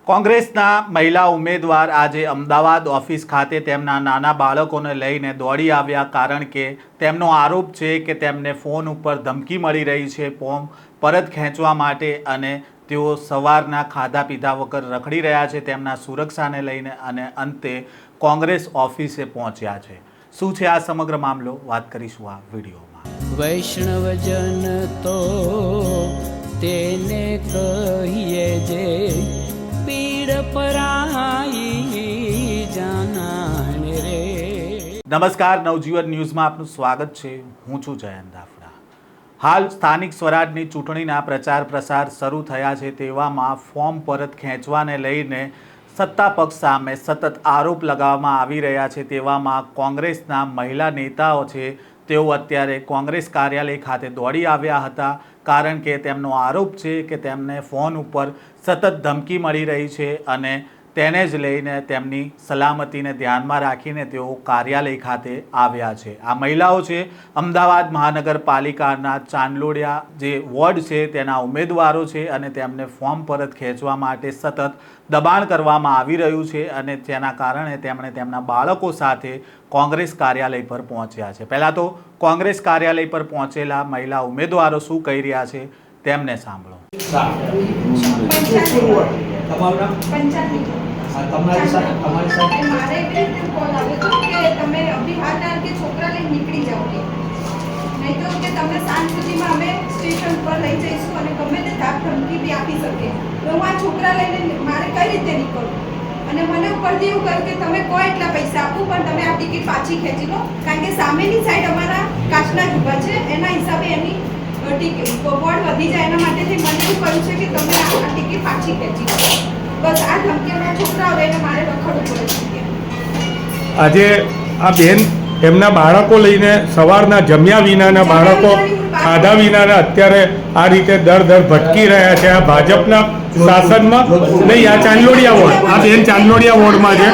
કોંગ્રેસના મહિલા ઉમેદવાર આજે અમદાવાદ ઓફિસ ખાતે તેમના નાના બાળકોને લઈને દોડી આવ્યા કારણ કે તેમનો આરોપ છે કે તેમને ફોન ઉપર ધમકી મળી રહી છે ફોર્મ પરત ખેંચવા માટે અને તેઓ સવારના ખાધા પીધા વગર રખડી રહ્યા છે તેમના સુરક્ષાને લઈને અને અંતે કોંગ્રેસ ઓફિસે પહોંચ્યા છે। શું છે આ સમગ્ર મામલો વાત કરીશું આ વિડીયોમાં। વૈષ્ણવજન તો તેને કહીએ જે પીડ પરાઈ જાનાને રે। નમસ્કાર, નવજીવન ન્યૂઝમાં આપનું સ્વાગત છે। હું છું જયંત દાફડા। હાલ સ્થાનિક સ્વરાજની ચૂંટણીના પ્રચાર પ્રસાર શરૂ થયા છે તેવામાં ફોર્મ પરત ખેંચવાને લઈને સત્તા પક્ષ સામે સતત આરોપ લગાવવામાં આવી રહ્યા છે તેવામાં કોંગ્રેસના મહિલા નેતાઓ છે તેઓ અત્યારે કોંગ્રેસ કાર્યાલય ખાતે દોડી આવ્યા હતા કારણ કે તેમનો આરોપ છે કે તેમને ફોન ઉપર સતત ધમકી મળી રહી છે અને તેને જ લઈને તેમની સલામતીને ધ્યાનમાં રાખીને તેઓ કાર્યાલય ખાતે આવ્યા છે। આ મહિલાઓ છે અમદાવાદ મહાનગરપાલિકાના ચાંદલોડિયા જે વોર્ડ છે તેના ઉમેદવારો છે અને તેમને ફોર્મ પરત ખેંચવા માટે સતત દબાણ કરવામાં આવી રહ્યું છે અને તેના કારણે તેમણે તેમના બાળકો સાથે કોંગ્રેસ કાર્યાલય પર પહોંચ્યા છે। પહેલાં તો કોંગ્રેસ કાર્યાલય પર પહોંચેલા મહિલા ઉમેદવારો શું કહી રહ્યા છે તેમને સાંભળો। છોકરા લઈને નીકળી જાઓ કે નહીં તો કે તમને સાંજ સુધીમાં અમે સ્ટેશન પર લઈ જઈશું અને ગમે તે ધાક ધમકી બી આપી શકે તો હું આ છોકરા લઈને મારે કઈ રીતે નીકળું અને મને ઉપરથી એવું કહ્યું કે તમે કહો એટલા પૈસા આપું પણ તમે આ ટિકિટ પાછી ખેંચી લો કારણ કે સામેની સાઈડ અમારા કાચના જ ઊભા છે એના હિસાબે એની ટિકિટ બોર્ડ વધી જાય એના માટેથી મને એવું કહ્યું છે કે તમે આ ટિકિટ પાછી ખેંચી લો। બસ આ ધમકીના છોકરાઓ લઈને મારે રખડવું પડે છે। આજે આ બેન એમના બાળકો લઈને સવારના જમ્યા વિનાના બાળકો ખાધા વિનાના અત્યારે આ રીતે દર દર ભટકી રહ્યા છે। આ ભાજપના શાસનમાં નહીં, આ ચાંદલોડિયા વોર્ડ, આ બેન ચાંદલોડિયા વોર્ડમાં છે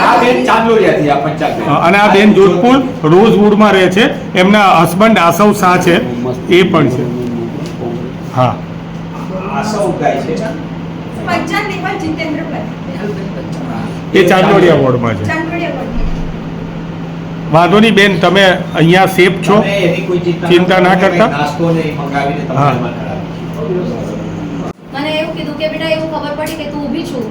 અને આ બેન જોધપુર રોઝવુડમાં રહે છે। એમના હસબન્ડ આસવ શાહ છે એ પણ છે। હા, એ ચાંદલોડિયા વોર્ડમાં છે। વાંધો નહીં બેન, તમે અહીંયા સેફ છો, ચિંતા ના કરતા। હા, મને એવું કીધું કે બેટા એવું ખબર પડી કે તું ઊભી છું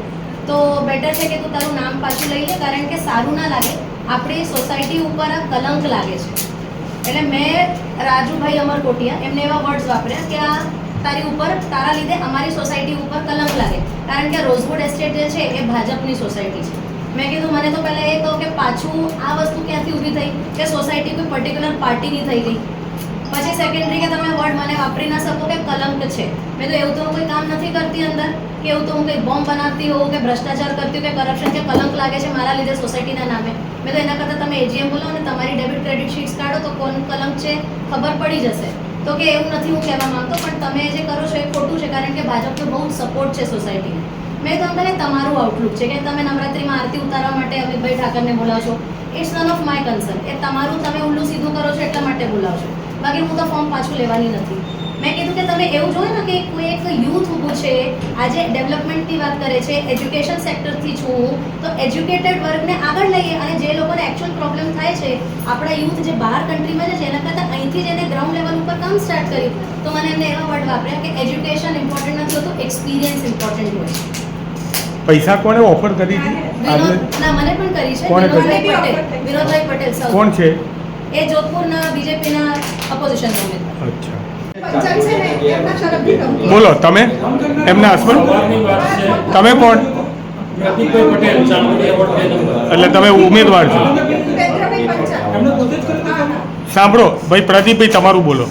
તો બેટર છે કે તું તારું નામ પાછું લઈ લે કારણ કે સારું ના લાગે, આપણી સોસાયટી ઉપર આ કલંક લાગે છે। એટલે મેં રાજુભાઈ અમરકોટિયા એમને એવા વર્ડ્સ વાપર્યા કે આ તારી ઉપર તારા લીધે અમારી સોસાયટી ઉપર કલંક લાગે કારણ કે રોઝવુડ એસ્ટેટ જે છે એ ભાજપની સોસાયટી છે। મેં કીધું મને તો પહેલાં એ કહો કે પાછું આ વસ્તુ ક્યાંથી ઊભી થઈ કે સોસાયટી કોઈ પર્ટિક્યુલર પાર્ટીની થઈ ગઈ, પછી સેકન્ડરી કે તમે વર્ડ મને વાપરી ના શકો કે કલંક છે। મેં તો એવું તો હું કોઈ કામ નથી કરતી અંદર કે એવું તો હું કંઈ બોમ્બ બનાવતી હોઉં કે ભ્રષ્ટાચાર કરતી હોઉં કે કરપ્શન કે કલંક લાગે છે મારા લીધે સોસાયટીના નામે। મેં તો એના કરતાં તમે એજીએમ બોલો અને તમારી ડેબિટ ક્રેડિટ શીટ્સ કાઢો તો કોણ કલંક છે ખબર પડી જશે। તો કે એવું નથી હું કહેવા માંગતો પણ તમે જે કરો છો એ ખોટું છે કારણ કે ભાજપનો બહુ સપોર્ટ છે સોસાયટીને। મેં તો અંકલ તમારું આઉટલુક છે કે તમે નવરાત્રિમાં આરતી ઉતારવા માટે અમિતભાઈ ઠાકરને બોલાવશો, it's none of my concern, એ તમારું તમે ઉલ્લું સીધું કરો છો એટલા માટે બોલાવશો, બાકી હું તો ફોર્મ પાછું લેવાની નથી। મેં કીધું કે તમે એવું જોયું ને કે કોઈ એક યુથ ઊભું છે આજે ડેવલપમેન્ટની વાત કરે છે, એજ્યુકેશન સેક્ટરથી છું હું તો એજ્યુકેટેડ વર્ગને આગળ લઈએ અને જે લોકોને એકચ્યુઅલ પ્રોબ્લેમ થાય છે આપણા યુથ જે બહાર કન્ટ્રીમાં છે એના કરતાં અહીંથી જ એને ગ્રાઉન્ડ લેવલ ઉપર કામ સ્ટાર્ટ કર્યું તો મને એમને એવા વર્ડ વાપર્યા કે એજ્યુકેશન ઇમ્પોર્ટન્ટ નથી હોતું, એક્સપિરિયન્સ ઇમ્પોર્ટન્ટ હોય છે। પૈસા કોણે ઓફર કરી હતી? ના, મને પણ કરી છે વિનોદભાઈ પટેલ સર। કોણ છે એ જોધપુરના બીજેપીના ઓપોઝિશનના ઉમેદવાર। અચ્છા, બોલો બોલો તમે એમના હસબન્ડ, તમે કોણ? એટલે તમે ઉમેદવાર છો? સાંભળો ભાઈ, પ્રદીપભાઈ તમારું બોલો।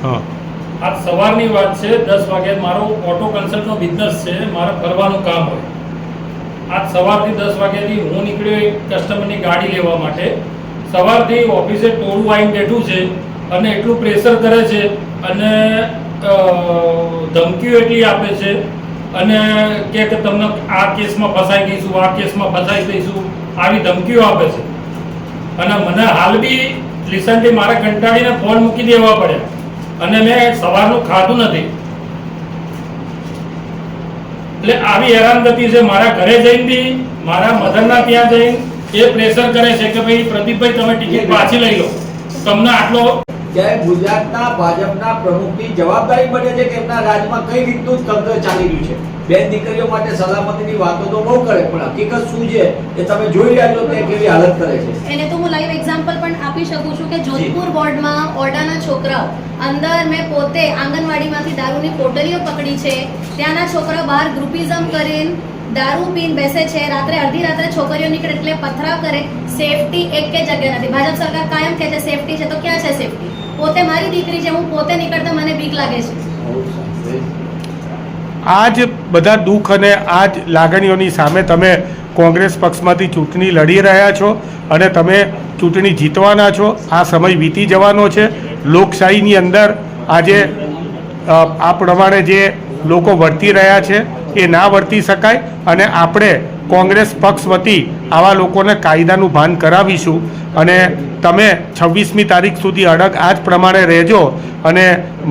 હા, આજ સવારની વાત છે, 10 વાગે મારો ઓટો કન્સલ્ટનો બિઝનેસ છે, મારે ફરવાનું કામ હોય। આજ સવારથી 10 વાગ્યાથી હું નીકળ્યો એક કસ્ટમરની ગાડી લેવા માટે। સવારથી ઓફિસે ટોળું આવીને બેઠું છે અને એટલું પ્રેશર કરે છે અને ધમકીઓ એટલી આપે છે અને કે તમને આ કેસમાં ફસાઈ દઈશું, આ કેસમાં ફસાઈ દઈશું, આવી ધમકીઓ આપે છે। અને મને હાલ બી રિસન્ટલી મારે કંટાળીને ફોન મૂકી દેવા પડ્યા અને મેં સવારનું ખાધું નથી. એટલે આવી હેરાનગતિ છે. મારા ઘરે જઈને બી મારા મધરના ત્યાં જઈને એ પ્રેશર કરે છે કે ભાઈ પ્રદીપભાઈ તમે ટિકિટ પાછી લઈ લો, તમને આટલો. જ્યારે ગુજરાતના ભાજપના પ્રમુખની જવાબદારી બને છે કે એમના રાજ્યમાં કઈ રીતનું તંત્ર ચાલી રહ્યું છે. બેન દીકરીઓ માટે સલામતીની વાતો તો બહુ કરે, પણ હકીકત શું છે એ તમે જોઈ રહ્યા છો કે કેવી હાલત કરે છે. એને તો હું લાઈવ એક્ઝામ્પલ પણ આપી શકું છું કે જોધપુર વોર્ડમાં ઓરડાના છોકરાઓ અંદર, મેં પોતે આંગણવાડીમાંથી દારૂની પોટલીઓ પકડી છે. ત્યાંના છોકરાઓ બહાર ગ્રુપિઝમ કરીને દારૂ પીને બેસે છે. રાત્રે અડધી રાત્રે છોકરીઓ નીકળે એટલે પથરાવ કરે. સેફટી એક કે જગ્યા નથી. ભાજપ સરકાર કાયમ કહે છે સેફટી છે, તો ક્યાં છે સેફટી? પોતે મારી દીકરી છે, હું પોતે નીકળતા મને બીક લાગે છે. આ જ બધા દુઃખ અને આ જ લાગણીઓની સામે તમે કોંગ્રેસ પક્ષમાંથી ચૂંટણી લડી રહ્યા છો અને તમે ચૂંટણી જીતવાના છો. આ સમય વીતી જવાનો છે. લોકશાહીની અંદર આજે આ પ્રમાણે જે લોકો વર્તી રહ્યા છે એ ના વર્તી શકાય અને આપણે કોંગ્રેસ પક્ષ વતી આવા લોકોને કાયદાનું ભાન કરાવીશું અને તમે 26મી તારીખ સુધી અડગ આ જ પ્રમાણે રહેજો અને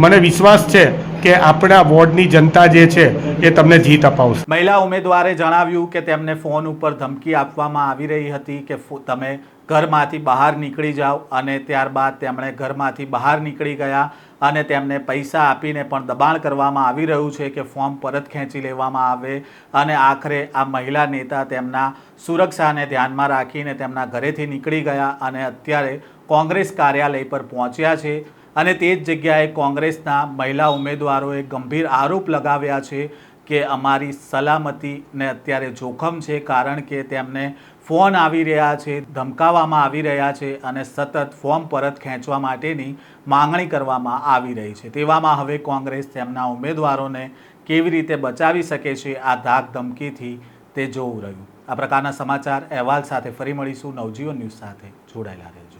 મને વિશ્વાસ છે કે આપણા વોર્ડની જનતા જે છે એ તમને જીત અપાવશે. મહિલા ઉમેદવારે જણાવ્યું કે તેમને ફોન ઉપર ધમકી આપવામાં આવી રહી હતી કે તમે ઘરમાંથી બહાર નીકળી જાઓ અને ત્યારબાદ તેમણે ઘરમાંથી બહાર નીકળી ગયા અને તેમને પૈસા આપીને પણ દબાણ કરવામાં આવી રહ્યું છે કે ફોર્મ પરત ખેંચી લેવામાં આવે અને આખરે આ મહિલા નેતા તેમના સુરક્ષાને ધ્યાનમાં રાખીને તેમના ઘરેથી નીકળી ગયા અને અત્યારે કોંગ્રેસ કાર્યાલય પર પહોંચ્યા છે. અને તે જ જગ્યાએ કોંગ્રેસના મહિલા ઉમેદવારોએ ગંભીર આરોપ લગાવ્યા છે કે અમારી સલામતીને અત્યારે જોખમ છે, કારણ કે તેમને ફોન આવી રહ્યા છે, ધમકાવવામાં આવી રહ્યા છે અને સતત ફોર્મ પરત ખેંચવા માટેની માંગણી કરવામાં આવી રહી છે. તેવામાં હવે કોંગ્રેસ તેમના ઉમેદવારોને કેવી રીતે બચાવી શકે છે આ ધાક ધમકીથી, તે જોવું રહ્યું. આ પ્રકારના સમાચાર અહેવાલ સાથે ફરી મળીશું. નવજીવન ન્યૂઝ સાથે જોડાયેલા રહેજો.